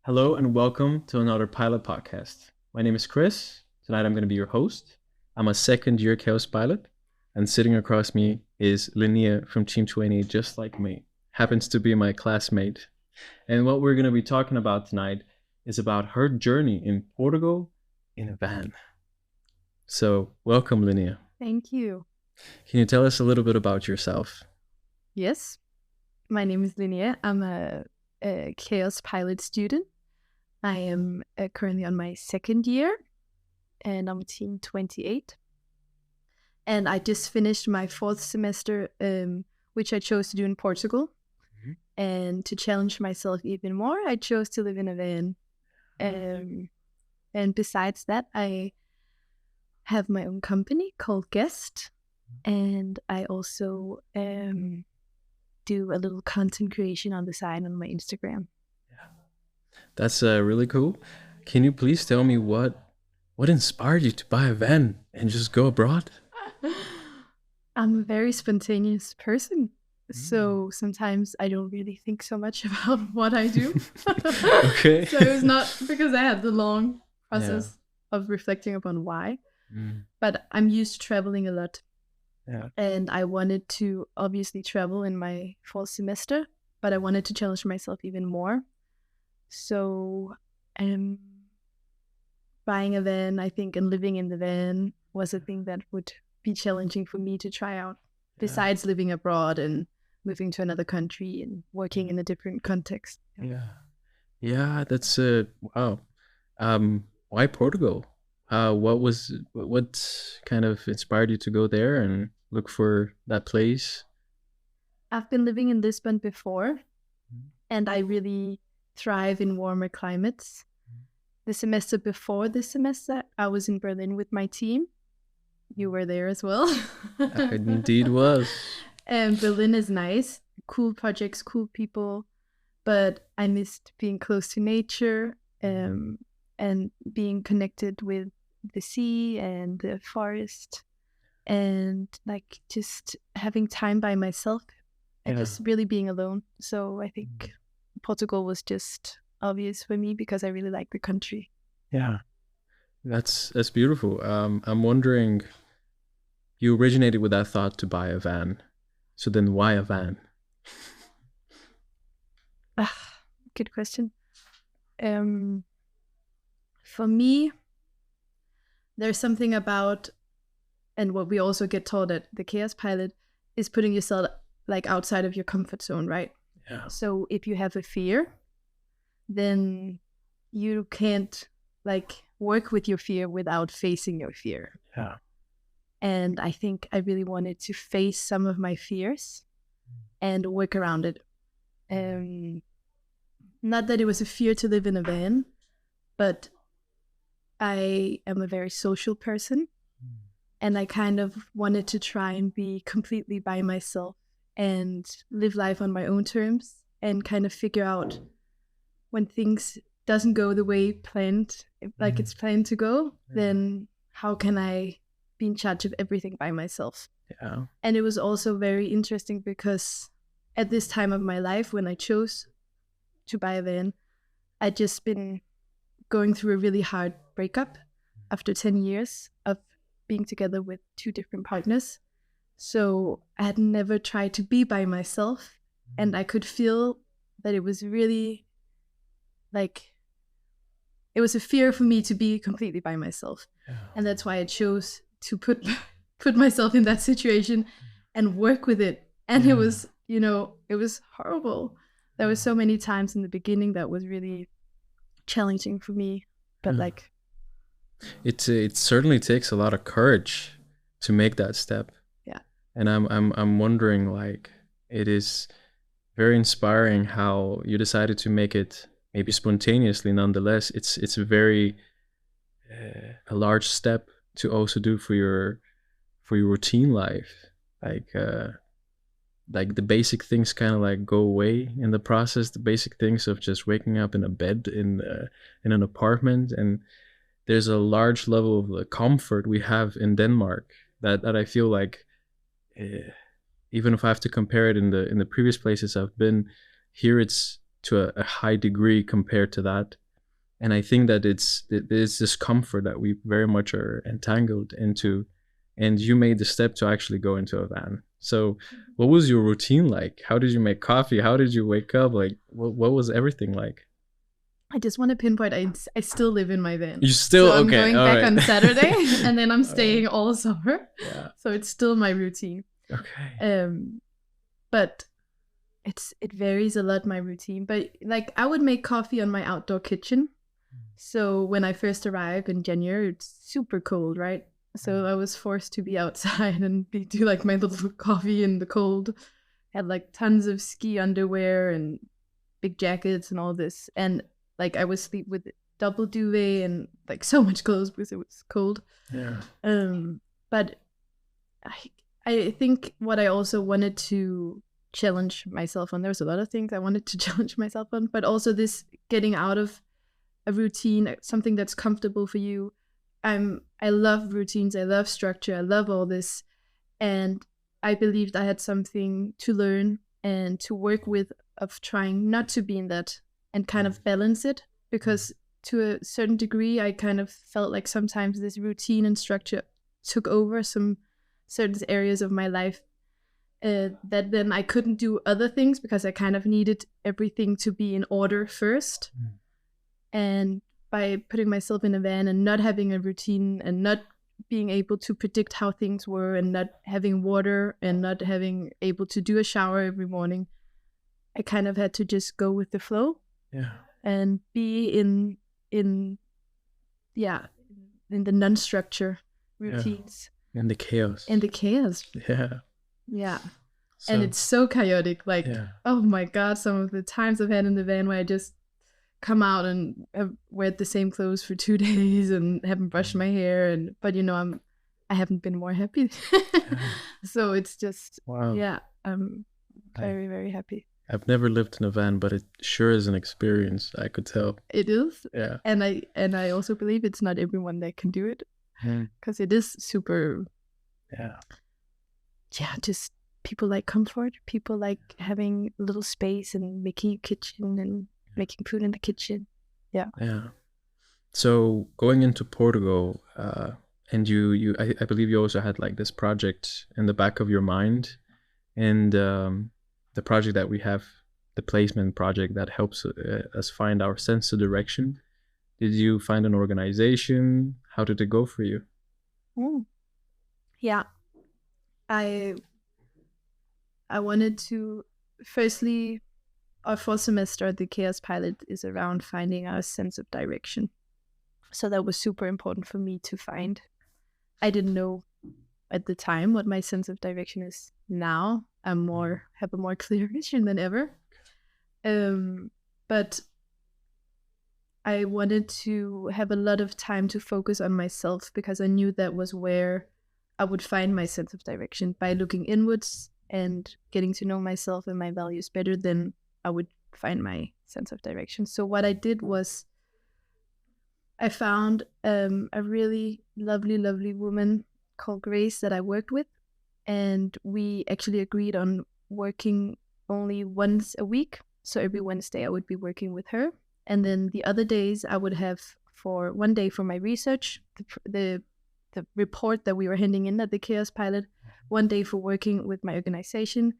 Hello and welcome to another pilot podcast. My name is Chris. Tonight I'm going to be your host. I'm a second year chaos pilot, and sitting across me is LINEA from Team 20, just like me. Happens to be my classmate. And what we're going to be talking about tonight is about her journey in Portugal in a van. So, welcome, LINEA. Thank you. Can you tell us a little bit about yourself? Yes, my name is LINEA. I'm a chaos pilot student. I am currently on my second year, and I'm Team 28. And I just finished my fourth semester, which I chose to do in Portugal. Mm-hmm. And to challenge myself even more, I chose to live in a van. And besides that, I have my own company called Guest. And I also do a little content creation on the side on my Instagram. That's really cool. Can you please tell me what inspired you to buy a van and just go abroad? I'm a very spontaneous person, so sometimes I don't really think so much about what I do. Okay. So it was not because I had the long process of reflecting upon why, but I'm used to traveling a lot. Yeah. And I wanted to obviously travel in my fall semester, but I wanted to challenge myself even more. So buying a van, I think, and living in the van was a thing that would be challenging for me to try out, besides living abroad and moving to another country and working in a different context. Yeah, that's wow. Why Portugal? What kind of inspired you to go there and look for that place? I've been living in Lisbon before, and I really thrive in warmer climates. The semester before this semester, I was in Berlin with my team. You were there as well. I indeed was. And Berlin is nice, cool projects, cool people, but I missed being close to nature and being connected with the sea and the forest, and like just having time by myself and just really being alone. So I think Portugal was just obvious for me because I really like the country. Yeah, that's beautiful. I'm wondering, you originated with that thought to buy a van, so then why a van? Good question. For me, there's something about, and what we also get taught at the Chaos Pilot, is putting yourself like outside of your comfort zone, right? Yeah. So if you have a fear, then you can't like work with your fear without facing your fear. Yeah. And I think I really wanted to face some of my fears and work around it. Not that it was a fear to live in a van, but I am a very social person, and I kind of wanted to try and be completely by myself and live life on my own terms and kind of figure out when things doesn't go the way planned, like it's planned to go, then how can I be in charge of everything by myself? Yeah. And it was also very interesting because at this time of my life, when I chose to buy a van, I'd just been going through a really hard breakup after 10 years of being together with two different partners. So I had never tried to be by myself, and I could feel that it was really like, it was a fear for me to be completely by myself. Yeah. And that's why I chose to put myself in that situation and work with it. And it was, it was horrible. There were so many times in the beginning that was really challenging for me, but like, it certainly takes a lot of courage to make that step. Yeah. And I'm wondering, like, it is very inspiring how you decided to make it maybe spontaneously. Nonetheless, it's a very a large step to also do for your routine life. Like the basic things kind of like go away in the process. The basic things of just waking up in a bed in an apartment, and there's a large level of comfort we have in Denmark that I feel like, even if I have to compare it in the previous places I've been, here it's to a high degree compared to that. And I think that there's this comfort that we very much are entangled into. And you made the step to actually go into a van. So what was your routine like? How did you make coffee? How did you wake up? Like, what was everything like? I just want to pinpoint, I still live in my van. You still, so I'm okay. going all back right. on Saturday, and then I'm staying all summer. Yeah. So it's still my routine. Okay. But it varies a lot, my routine. But like, I would make coffee on my outdoor kitchen. So when I first arrived in January, it's super cold, right? So I was forced to be outside and do like my little coffee in the cold. Had like tons of ski underwear and big jackets and all this. And like, I would sleep with double duvet and like so much clothes because it was cold. Yeah. But I think what I also wanted to challenge myself on, there's a lot of things I wanted to challenge myself on, but also this getting out of a routine, something that's comfortable for you. I love routines, I love structure, I love all this. And I believed I had something to learn and to work with, of trying not to be in that and kind of balance it, because to a certain degree I kind of felt like sometimes this routine and structure took over some certain areas of my life, that then I couldn't do other things because I kind of needed everything to be in order first. And by putting myself in a van and not having a routine and not being able to predict how things were and not having water and not having able to do a shower every morning, I kind of had to just go with the flow. Yeah. And be in the non-structure routines. Yeah. In the chaos. Yeah. Yeah. So, and it's so chaotic. Like, yeah. Oh my God, some of the times I've had in the van where I just come out and have wear the same clothes for 2 days and haven't brushed my hair, but I haven't been more happy. So it's just, wow. I'm very, very happy. I've never lived in a van, but it sure is an experience, I could tell. It is. Yeah. And I also believe it's not everyone that can do it, because it is super. Yeah. Yeah, just people like comfort. People like having a little space and making a kitchen and making food in the kitchen. Yeah. Yeah. So going into Portugal, and I believe you also had like this project in the back of your mind, and the project that we have, the placement project that helps us find our sense of direction. Did you find an organization? How did it go for you? Yeah. I wanted to, firstly, our fall semester at the KAOSPILOT is around finding our sense of direction. So that was super important for me to find. I didn't know at the time what my sense of direction is now. I have a more clear vision than ever. But I wanted to have a lot of time to focus on myself, because I knew that was where I would find my sense of direction, by looking inwards and getting to know myself and my values better. Then I would find my sense of direction. So what I did was I found a really lovely, lovely woman called Grace that I worked with. And we actually agreed on working only once a week. So every Wednesday I would be working with her. And then the other days I would have, for one day for my research, the report that we were handing in at the KAOSPILOT, one day for working with my organization,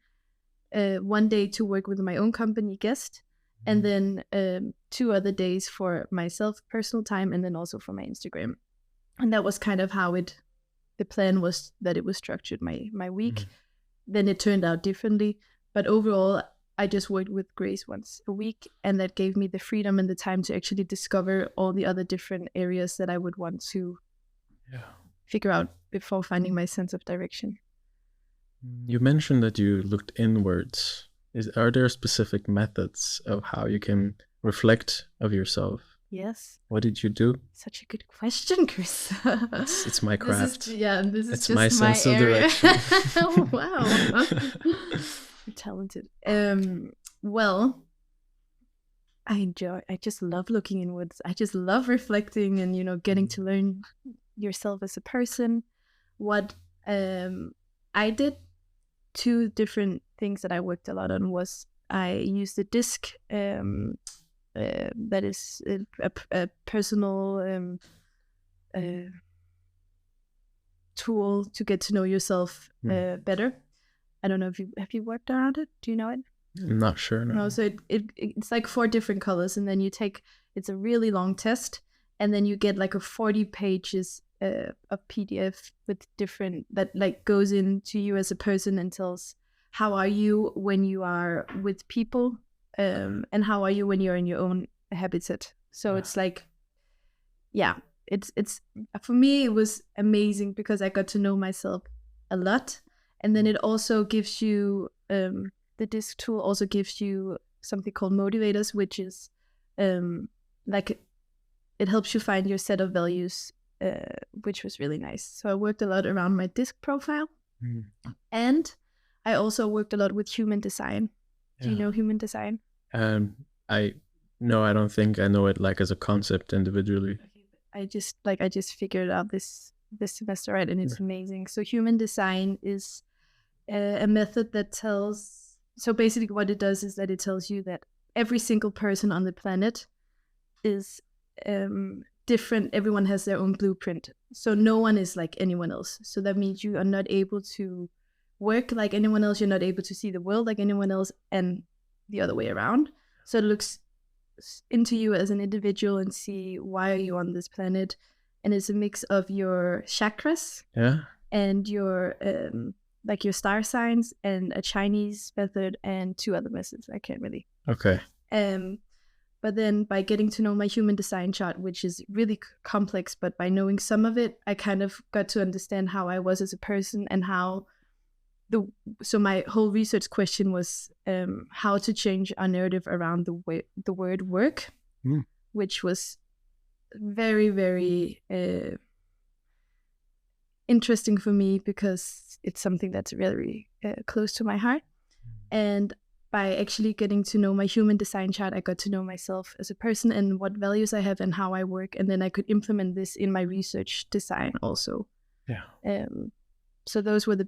one day to work with my own company guest, and then 2 other days for myself, personal time, and then also for my Instagram. And that was kind of how the plan was, that it was structured, my week. Then it turned out differently. But overall, I just worked with Grace once a week, and that gave me the freedom and the time to actually discover all the other different areas that I would want to figure out before finding my sense of direction. You mentioned that you looked inwards. Are there specific methods of how you can reflect of yourself? Yes. What did you do? Such a good question, Chris. It's my craft. This is it's just my sense of area. direction. Oh, wow. You're talented. Well, I just love looking inwards. I just love reflecting and, getting to learn yourself as a person. What I did, 2 different things that I worked a lot on was I used a disc that is a personal tool to get to know yourself better. I don't know if have you worked around it? Do you know it? I'm not sure. No, so it's like 4 different colors, and then you take, it's a really long test, and then you get like a 40 pages of PDF with different, that like goes into you as a person and tells how are you when you are with people, and how are you when you're in your own habitat. So it's like, yeah, it's for me it was amazing because I got to know myself a lot, and then it also gives you the disc tool also gives you something called motivators, which is like it helps you find your set of values, which was really nice. So I worked a lot around my disc profile, and I also worked a lot with human design. Do you know human design? I don't think I know it like as a concept individually. I just figured it out this semester, right? And it's amazing. So human design is a method that tells. So basically, what it does is that it tells you that every single person on the planet is different. Everyone has their own blueprint. So no one is like anyone else. So that means you are not able to work like anyone else. You're not able to see the world like anyone else, and the other way around. So it looks into you as an individual and see why are you on this planet. And it's a mix of your chakras and your like your star signs and a Chinese method and 2 other methods. I can't really. Okay. But then by getting to know my human design chart, which is really complex, but by knowing some of it, I kind of got to understand how I was as a person and how so my whole research question was how to change our narrative around the word work, which was very, very interesting for me because it's something that's very close to my heart. And by actually getting to know my human design chart, I got to know myself as a person and what values I have and how I work. And then I could implement this in my research design also. Yeah. So those were the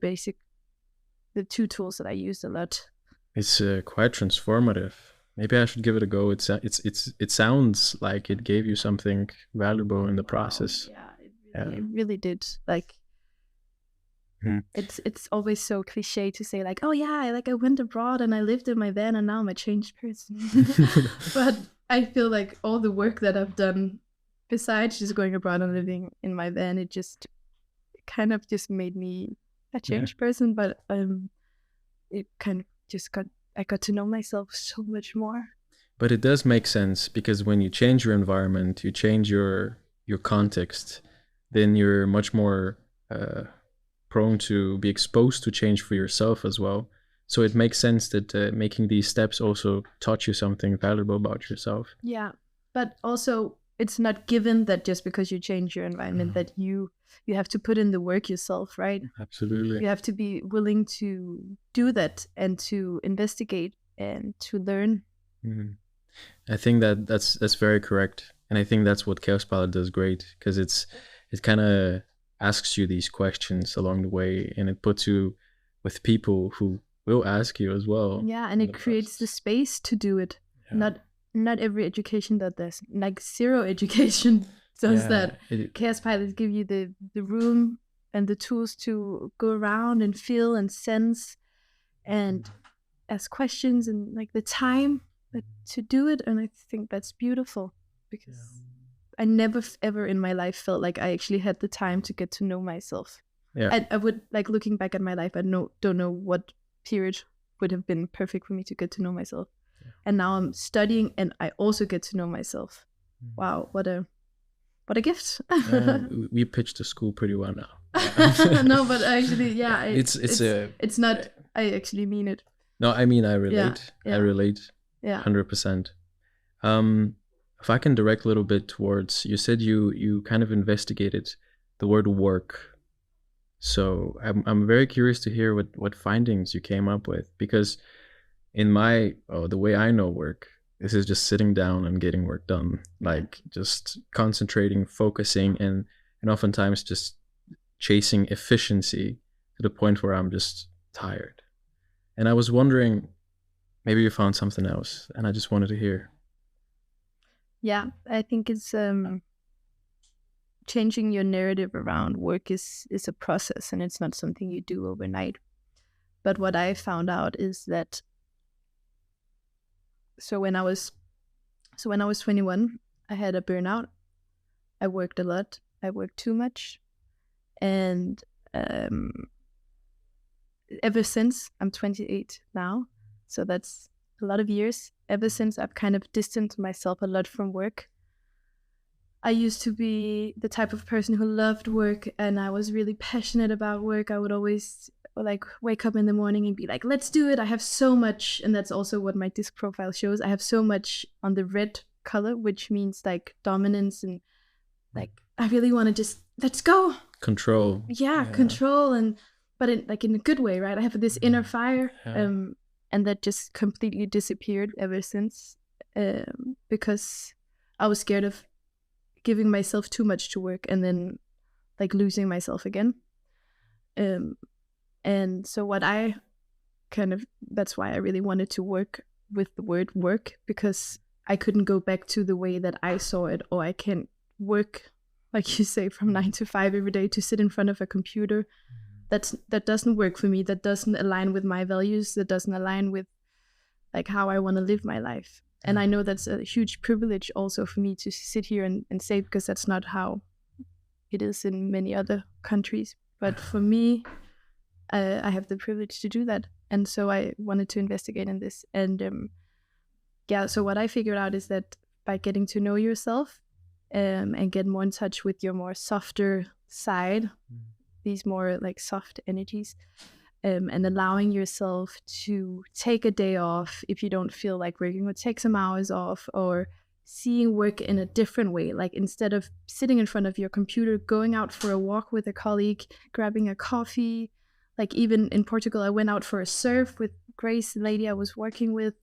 2 tools that I used a lot. It's quite transformative. Maybe I should give it a go. It sounds like it gave you something valuable in the process. Yeah, it really did. Like, it's always so cliche to say like, oh yeah, I went abroad and I lived in my van and now I'm a changed person. But I feel like all the work that I've done besides just going abroad and living in my van, it kind of just made me a changed person. But it kind of just I got to know myself so much more. But it does make sense because when you change your environment, you change your context, then you're much more prone to be exposed to change for yourself as well. So it makes sense that making these steps also taught you something valuable about yourself. Yeah, but also it's not given that just because you change your environment that you have to put in the work yourself, right? Absolutely. You have to be willing to do that and to investigate and to learn. I think that's very correct, and I think that's what KAOSPILOT does great because it kind of asks you these questions along the way, and it puts you with people who will ask you as well. Yeah, and it creates the space to do it. Yeah. Not every education does this. Like zero education does that. KAOSPILOT give you the room and the tools to go around and feel and sense and ask questions and like the time to do it. And I think that's beautiful because I never ever in my life felt like I actually had the time to get to know myself. Yeah. I would, like, looking back at my life, I don't know what period would have been perfect for me to get to know myself. Yeah. And now I'm studying and I also get to know myself. Wow, what a gift. We pitched the school pretty well now. No, but actually, yeah. It's not, I actually mean it. No, I mean, I relate. Yeah. I relate. Yeah. 100%. If I can direct a little bit towards, you said you kind of investigated the word work. So I'm very curious to hear what findings you came up with, because in the way I know work, this is just sitting down and getting work done, like just concentrating, focusing, and oftentimes just chasing efficiency to the point where I'm just tired. And I was wondering, maybe you found something else, and I just wanted to hear. Yeah, I think it's changing your narrative around work is a process, and it's not something you do overnight. But what I found out is that when I was 21, I had a burnout. I worked a lot. I worked too much, and ever since, I'm 28 now, so that's a lot of years. Ever since, I've kind of distanced myself a lot from work. I used to be the type of person who loved work, and I was really passionate about work. I would always like wake up in the morning and be like, let's do it. I have so much, and that's also what my disc profile shows. I have so much on the red color, which means like dominance, and like I really want to just, let's go. Control. Yeah, control, but in a good way, right? I have this inner fire, and that just completely disappeared ever since, because I was scared of giving myself too much to work and then like losing myself again. And so what I that's why I really wanted to work with the word work, because I couldn't go back to the way that I saw it, or I can't work, like you say, from 9 to 5 every day to sit in front of a computer. That doesn't work for me. That doesn't align with my values. That doesn't align with like how I want to live my life. And I know that's a huge privilege also for me to sit here and say, because that's not how it is in many other countries. But for me, I have the privilege to do that. And so I wanted to investigate in this. And so what I figured out is that by getting to know yourself and get more in touch with your more softer side, these more like soft energies, and allowing yourself to take a day off if you don't feel like working, or take some hours off, or seeing work in a different way. Like instead of sitting in front of your computer, going out for a walk with a colleague, grabbing a coffee. Like even in Portugal, I went out for a surf with Grace, the lady I was working with.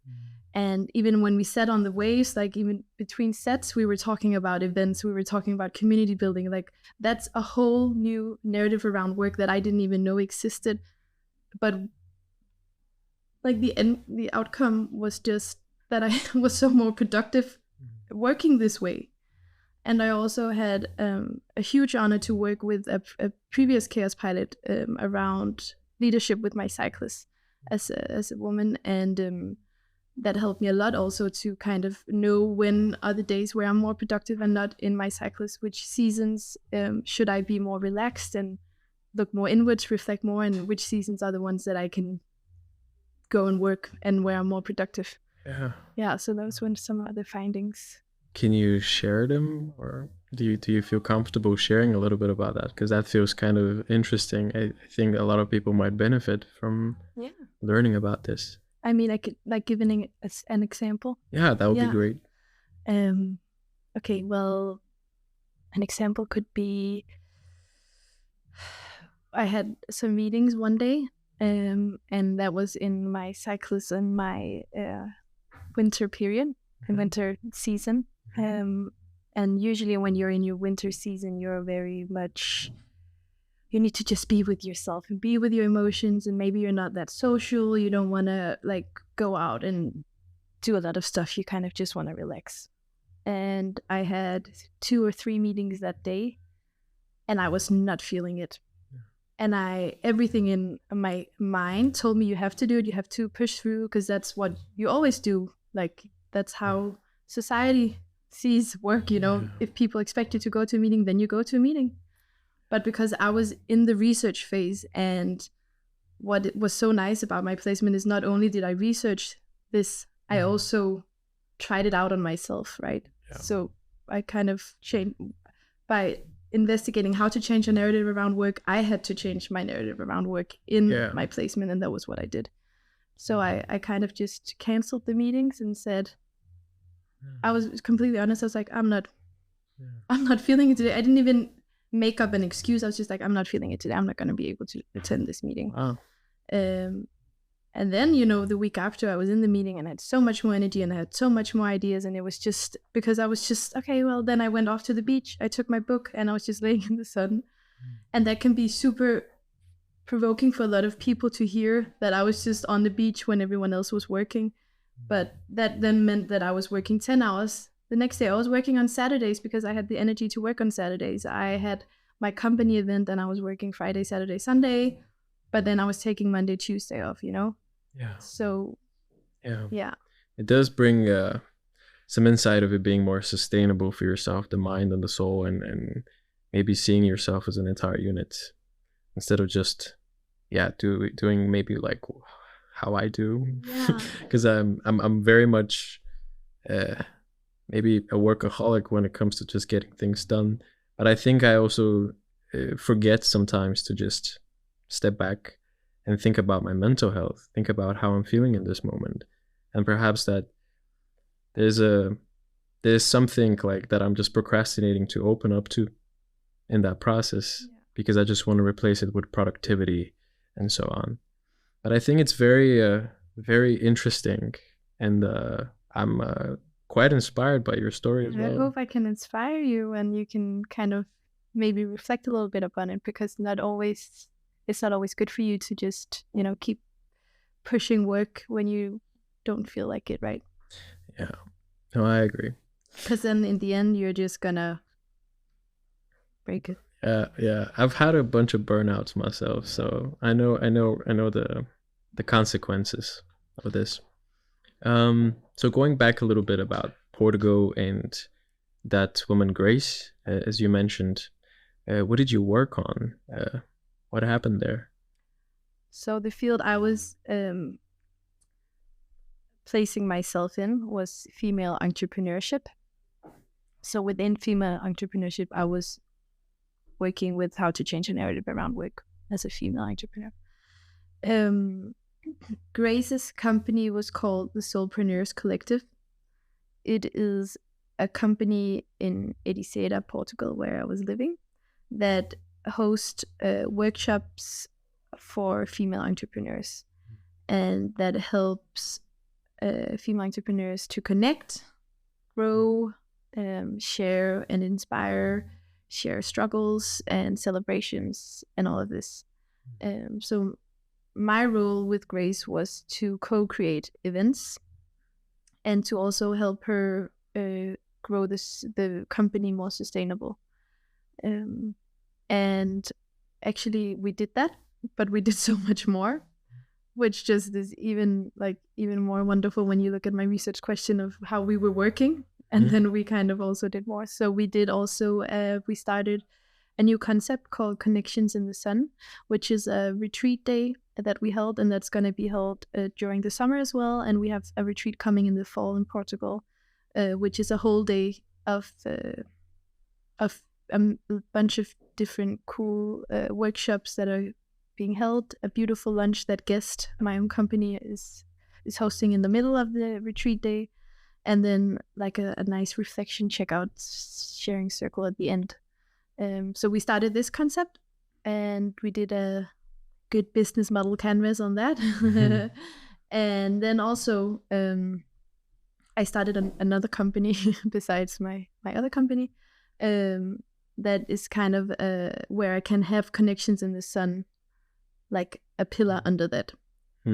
And even when we sat on the waves, like even between sets, we were talking about events, we were talking about community building. Like that's a whole new narrative around work that I didn't even know existed. But like the outcome was just that I was so more productive working this way. And I also had a huge honor to work with a previous chaos pilot around leadership with my cyclists as a woman. And that helped me a lot also to kind of know when are the days where I'm more productive and not in my cyclist, which seasons should I be more relaxed and look more inwards, reflect more, and which seasons are the ones that I can go and work and where I'm more productive. Yeah, so those were some other findings. Can you share them, or do you feel comfortable sharing a little bit about that? Because that feels kind of interesting. I think a lot of people might benefit from learning about this. I mean, I could like giving an example. Yeah, that would be great. Okay, well, an example could be I had some meetings one day, and that was in my cyclist and my winter period, and winter season. And usually when you're in your winter season, you're very much, you need to just be with yourself and be with your emotions, and maybe you're not that social. You don't want to like go out and do a lot of stuff. You kind of just want to relax. And I had 2 or 3 meetings that day, and I was not feeling it. And everything in my mind told me, you have to do it, you have to push through, because that's what you always do. Like, that's how society sees work, you know. If people expect you to go to a meeting, then you go to a meeting. But because I was in the research phase, and what was so nice about my placement is not only did I research this, I also tried it out on myself, right? So I kind of changed by investigating how to change a narrative around work. I had to change my narrative around work in my placement, and that was what I did. So I kind of just canceled the meetings and said, I was completely honest. I was like, I'm not feeling it today. I didn't even make up an excuse. I was just like, I'm not feeling it today. I'm not going to be able to attend this meeting. Wow. And then, you know, the week after, I was in the meeting and I had so much more energy and I had so much more ideas. And it was just because I was just, okay, well, then I went off to the beach. I took my book and I was just laying in the sun. And that can be super provoking for a lot of people to hear, that I was just on the beach when everyone else was working. But that then meant that I was working 10 hours. The next day I was working on Saturdays because I had the energy to work on Saturdays. I had my company event and I was working Friday, Saturday, Sunday, but then I was taking Monday, Tuesday off, you know? Yeah. So, yeah. It does bring some insight of it being more sustainable for yourself, the mind and the soul, and maybe seeing yourself as an entire unit instead of just doing maybe like how I do, because I'm very much maybe a workaholic when it comes to just getting things done, but I think I also forget sometimes to just step back and think about my mental health, think about how I'm feeling in this moment, and perhaps that there's something like that I'm just procrastinating to open up to in that process, because I just want to replace it with productivity and so on. But I think it's very very interesting, and I'm quite inspired by your story as well. I hope I can inspire you and you can kind of maybe reflect a little bit upon it, because it's not always good for you to just, you know, keep pushing work when you don't feel like it, right? Yeah. No, I agree. Because then in the end, you're just gonna break it. Yeah. I've had a bunch of burnouts myself, so I know the consequences of this. So going back a little bit about Portugal and that woman Grace, as you mentioned, what did you work on? What happened there? So the field I was placing myself in was female entrepreneurship. So within female entrepreneurship, I was working with how to change a narrative around work as a female entrepreneur. Grace's company was called the Soulpreneurs Collective. It is a company in Ericeira, Portugal, where I was living, that host workshops for female entrepreneurs, and that helps female entrepreneurs to connect, grow, share and inspire, share struggles and celebrations and all of this. So my role with Grace was to co-create events and to also help her grow the company more sustainable. And actually we did that, but we did so much more, which just is even more wonderful when you look at my research question of how we were working. And then we kind of also did more. So we did also, we started a new concept called Connections in the Sun, which is a retreat day that we held, and that's going to be held during the summer as well. And we have a retreat coming in the fall in Portugal, which is a whole day of a bunch of different cool workshops that are being held, a beautiful lunch that Guest, my own company, is hosting in the middle of the retreat day, and then like a nice reflection checkout sharing circle at the end. So we started this concept, and we did a good business model canvas on that. And then also I started another company besides my other company, that is kind of where I can have Connections in the Sun, like a pillar under that.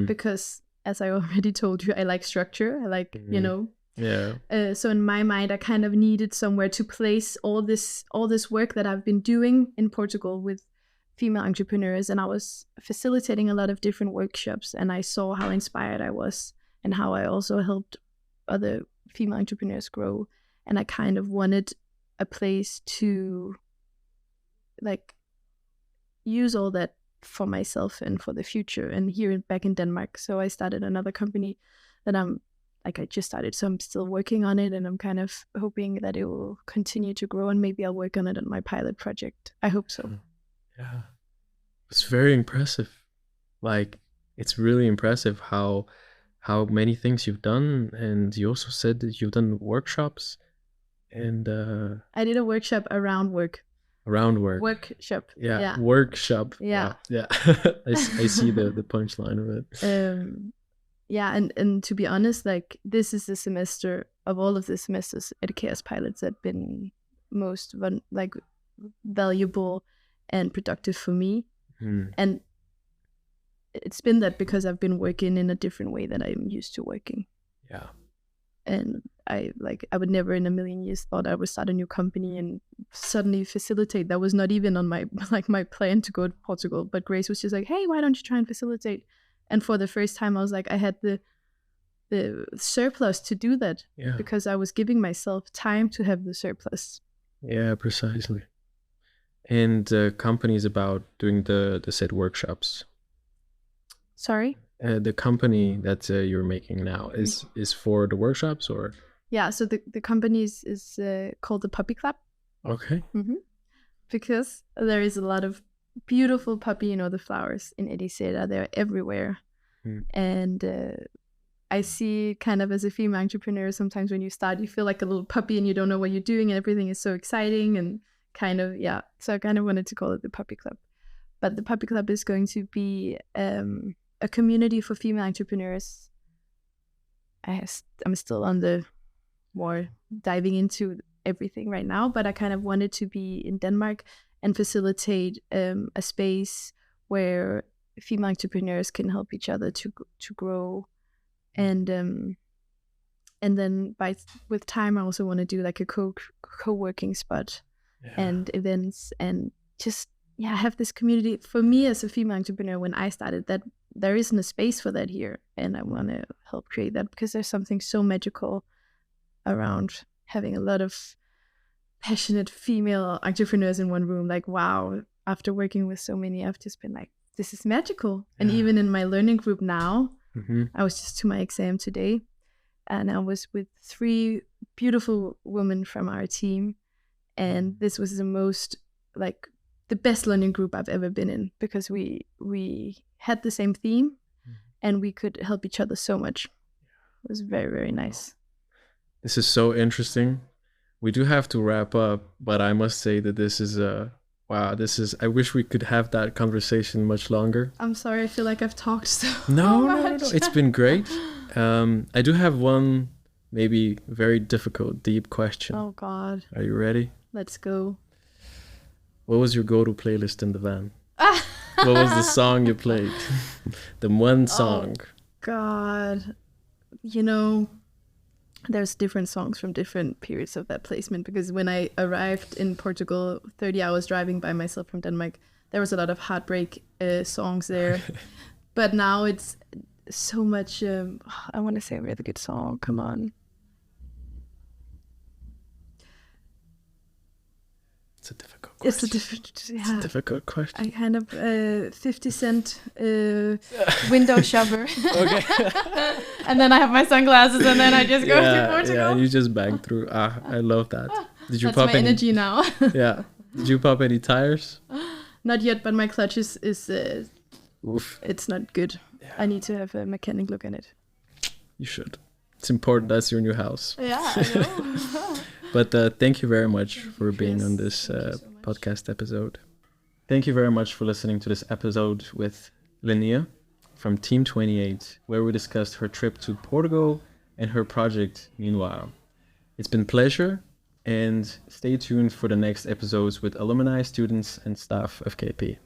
Because as I already told you, I like structure. I like, you know. Yeah. So in my mind, I kind of needed somewhere to place all this work that I've been doing in Portugal with female entrepreneurs, and I was facilitating a lot of different workshops, and I saw how inspired I was and how I also helped other female entrepreneurs grow, and I kind of wanted a place to like use all that for myself and for the future, and here back in Denmark. So I started another company that I just started, so I'm still working on it, and I'm kind of hoping that it will continue to grow, and maybe I'll work on it on my pilot project. I hope so. Yeah. It's very impressive. Like, it's really impressive how many things you've done, and you also said that you've done workshops, and I did a workshop around work. Around work. Workshop. Yeah. Workshop. Yeah. Wow. Yeah. I see the punchline of it. Yeah, and to be honest, like, this is the semester of all of the semesters at KAOSPILOT that been most valuable and productive for me. And it's been that because I've been working in a different way that I'm used to working. Yeah. And I would never in a million years thought I would start a new company and suddenly facilitate. That was not even on my my plan to go to Portugal. But Grace was just like, hey, why don't you try and facilitate? And for the first time, I was like, I had the surplus to do that, because I was giving myself time to have the surplus. Yeah, precisely. And the company is about doing the said workshops. Sorry? The company that you're making now is for the workshops, or? Yeah, so the company is called the Puppy Club. Okay. Mm-hmm. Because there is a lot of beautiful puppy, the flowers in Edisera, they're everywhere. And I see kind of as a female entrepreneur, sometimes when you start, you feel like a little puppy and you don't know what you're doing and everything is so exciting and kind of, so I kind of wanted to call it the Puppy Club. But the Puppy Club is going to be a community for female entrepreneurs. I'm still on the more diving into everything right now, but I kind of wanted to be in Denmark and facilitate a space where female entrepreneurs can help each other to grow, and then with time I also want to do like a co-working spot and events, and just have this community. For me as a female entrepreneur, when I started, that there isn't a space for that here, and I want to help create that, because there's something so magical around having a lot of passionate female entrepreneurs in one room. Like, wow, after working with so many, I've just been like, this is magical. And even in my learning group now, I was just to my exam today, and I was with 3 beautiful women from our team, and this was the best learning group I've ever been in, because we had the same theme and we could help each other so much. It was very, very nice. This is so interesting. We do have to wrap up, but I must say that this is I wish we could have that conversation much longer. I'm sorry, I feel like I've talked so much. No. It's been great. I do have one maybe very difficult, deep question. Oh God. Are you ready? Let's go. What was your go-to playlist in the van? What was the song you played? The one song. Oh, God. There's different songs from different periods of that placement, because when I arrived in Portugal, 30 hours driving by myself from Denmark, there was a lot of heartbreak songs there. But now it's so much, I want to say a really good song. Come on. It's a difficult question. It's a difficult question. I kind of 50 Cent window shopper. Okay. And then I have my sunglasses, and then I just go to Portugal. Yeah, you just bang through. I love that. Did you That's pop my energy now. Yeah. Did you pop any tires? Not yet, but my clutch is Oof. It's not good. Yeah. I need to have a mechanic look at it. You should. It's important. That's your new house. Yeah, I know. But thank you very much for being on this podcast episode. Thank you very much for listening to this episode with LINEA from Team 28, where we discussed her trip to Portugal and her project Meanwhile. It's been a pleasure, and stay tuned for the next episodes with alumni, students, and staff of KP.